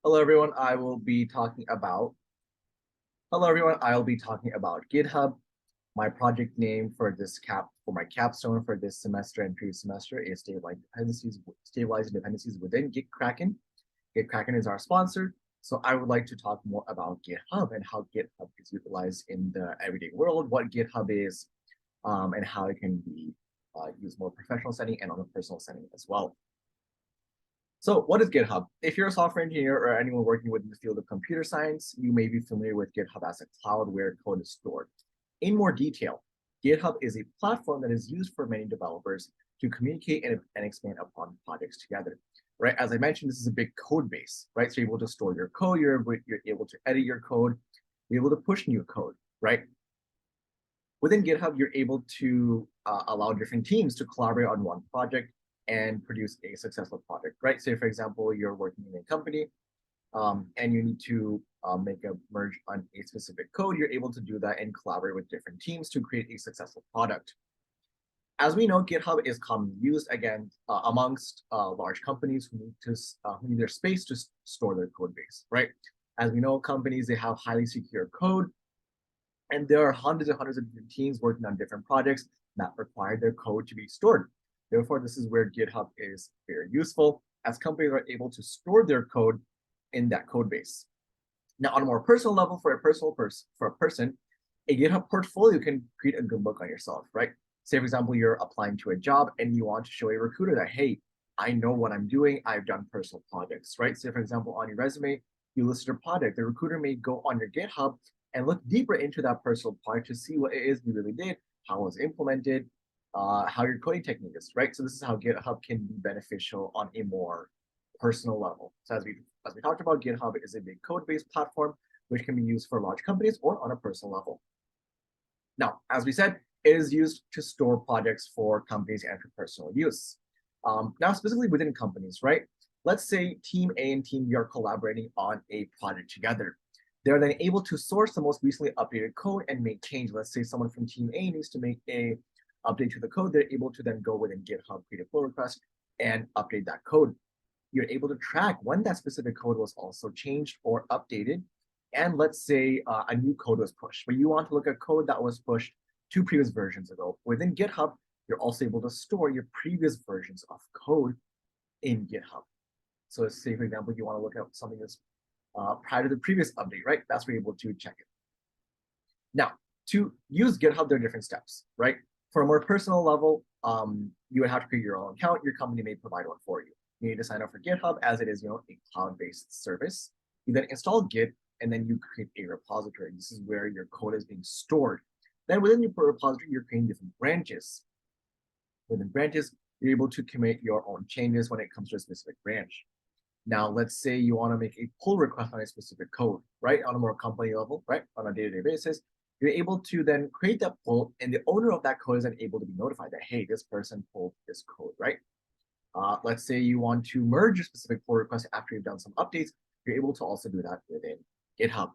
Hello everyone, I will be talking about GitHub. My project name for my capstone for this semester and previous semester is stabilizing dependencies within Gitkraken. Gitkraken is our sponsor, so I would like to talk more about GitHub and how GitHub is utilized in the everyday world, what GitHub is, and how it can be used more professional setting and on a personal setting as well. So what is GitHub? If you're a software engineer or anyone working within the field of computer science, you may be familiar with GitHub as a cloud where code is stored. In more detail, GitHub is a platform that is used for many developers to communicate and expand upon projects together. Right? As I mentioned, this is a big code base, right? So you're able to store your code, you're able to edit your code, you're able to push new code, right? Within GitHub, you're able to allow different teams to collaborate on one project and produce a successful project, right? Say, for example, you're working in a company and you need to make a merge on a specific code. You're able to do that and collaborate with different teams to create a successful product. As we know, GitHub is commonly used again amongst large companies who need their space to store their code base, right? As we know, companies, they have highly secure code, and there are hundreds and hundreds of different teams working on different projects that require their code to be stored. Therefore, this is where GitHub is very useful, as companies are able to store their code in that code base. Now, on a more personal level, for a person, a GitHub portfolio can create a good look on yourself, right? Say, for example, you're applying to a job and you want to show a recruiter that, hey, I know what I'm doing. I've done personal projects, right? Say, for example, on your resume, you listed a project. The recruiter may go on your GitHub and look deeper into that personal project to see what it is you really did, how it was implemented, how your coding technique is, right? So this is how GitHub can be beneficial on a more personal level. So as we talked about, GitHub is a big code-based platform which can be used for large companies or on a personal level. Now, as we said, it is used to store projects for companies and for personal use. Now, specifically within companies, right? Let's say team A and team B are collaborating on a project together. They're then able to source the most recently updated code and make change. Let's say someone from team A needs to make a update to the code. They're able to then go within GitHub, create a pull request, and update that code. You're able to track when that specific code was also changed or updated. And let's say a new code was pushed, but you want to look at code that was pushed 2 previous versions ago. Within GitHub, you're also able to store your previous versions of code in GitHub. So say, for example, you want to look at something that's prior to the previous update, right? That's where you're able to check it. Now, to use GitHub, there are different steps, right? For a more personal level, you would have to create your own account. Your company may provide one for you. You need to sign up for GitHub as it is, a cloud-based service. You then install Git, and then you create a repository. This is where your code is being stored. Then within your repository, you're creating different branches. Within branches, you're able to commit your own changes when it comes to a specific branch. Now, let's say you want to make a pull request on a specific code, right? On a more company level, right? On a day-to-day basis, you're able to then create that pull, and the owner of that code is then able to be notified that, hey, this person pulled this code, right? Let's say you want to merge a specific pull request after you've done some updates, you're able to also do that within GitHub.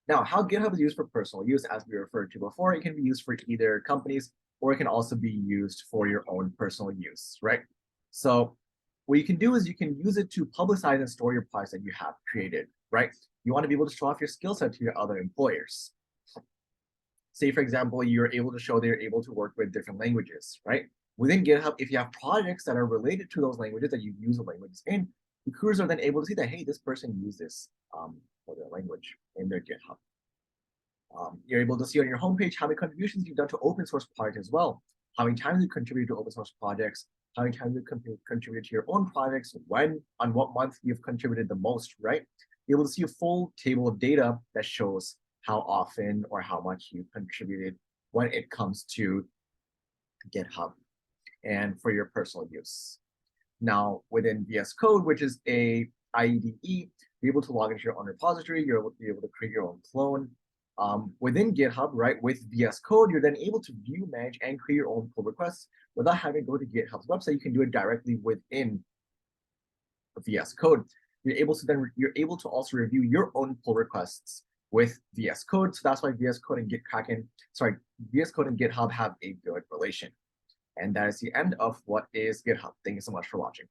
Now, how GitHub is used for personal use, as we referred to before, it can be used for either companies, or it can also be used for your own personal use, right? So what you can do is you can use it to publicize and store your products that you have created, right? You want to be able to show off your skill set to your other employers. Say, for example, you're able to show they're able to work with different languages, right? Within GitHub, if you have projects that are related to those languages that you use the languages in, recruiters are then able to see that, hey, this person used this for their language in their GitHub. You're able to see on your homepage how many contributions you've done to open source projects as well, how many times you contribute to open source projects, how many times you contribute to your own projects, when, on what month you've contributed the most, right? You're able to see a full table of data that shows how often or how much you contributed when it comes to GitHub and for your personal use. Now, within VS Code, which is a IDE, you're able to log into your own repository, you're able to create your own clone. Within GitHub, right, with VS Code, you're then able to view, manage, and create your own pull requests without having to go to GitHub's website. You can do it directly within VS Code. You're able to also review your own pull requests with VS Code. So that's why VS Code and VS Code and GitHub have a good relation. And that is the end of what is GitHub. Thank you so much for watching.